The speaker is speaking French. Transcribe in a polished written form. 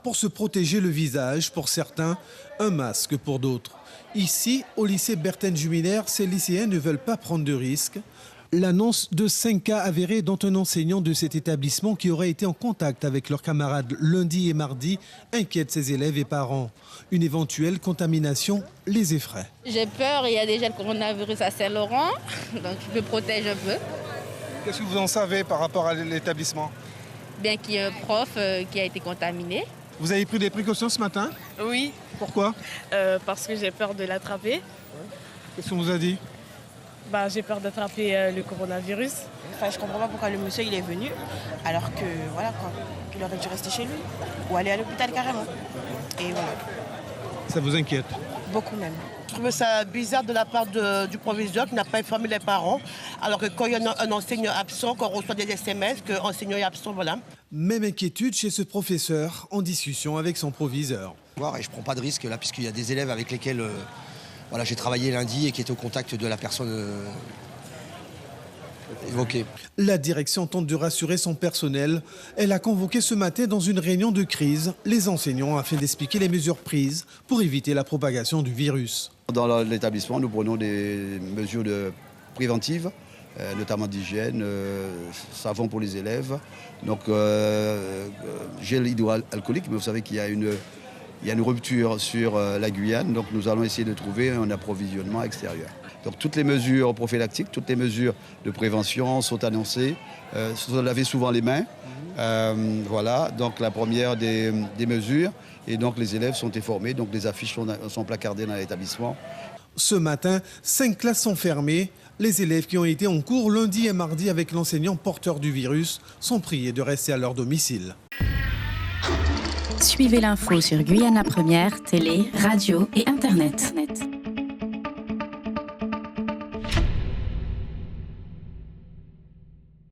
pour se protéger le visage pour certains, un masque pour d'autres. Ici, au lycée Bertin-Juminaire, ces lycéens ne veulent pas prendre de risques. L'annonce de 5 cas avérés, dont un enseignant de cet établissement qui aurait été en contact avec leurs camarades lundi et mardi, inquiète ses élèves et parents. Une éventuelle contamination les effraie. J'ai peur, il y a déjà le coronavirus à Saint-Laurent, donc je me protège un peu. Qu'est-ce que vous en savez par rapport à l'établissement? Bien qu'il y ait un prof qui a été contaminé. Vous avez pris des précautions ce matin? Oui, Pourquoi? parce que j'ai peur de l'attraper. Qu'est-ce qu'on vous a dit? J'ai peur d'attraper le coronavirus. Enfin, je comprends pas pourquoi le monsieur il est venu, alors que voilà quoi, qu'il aurait dû rester chez lui ou aller à l'hôpital carrément. Et voilà, Ça vous inquiète? beaucoup même. Je trouvais ça bizarre de la part du proviseur qui n'a pas informé les parents, alors que quand il y a un enseignant absent, qu'on reçoit des SMS, que l'enseignant est absent, voilà. Même inquiétude chez ce professeur en discussion avec son proviseur. Et je ne prends pas de risque là, puisqu'il y a des élèves avec lesquels j'ai travaillé lundi et qui étaient au contact de la personne évoquée. La direction tente de rassurer son personnel. Elle a convoqué ce matin dans une réunion de crise les enseignants afin d'expliquer les mesures prises pour éviter la propagation du virus. Dans l'établissement, nous prenons des mesures préventives, notamment d'hygiène, savon pour les élèves, donc gel hydroalcoolique, mais vous savez qu'il y a une rupture sur la Guyane, donc nous allons essayer de trouver un approvisionnement extérieur. Donc toutes les mesures prophylactiques, toutes les mesures de prévention sont annoncées. Se laver souvent les mains, voilà, donc la première des mesures. Et donc les élèves sont informés, donc les affiches sont placardées dans l'établissement. Ce matin, 5 classes sont fermées. Les élèves qui ont été en cours lundi et mardi avec l'enseignant porteur du virus sont priés de rester à leur domicile. Suivez l'info sur Guyana Première, télé, radio et Internet.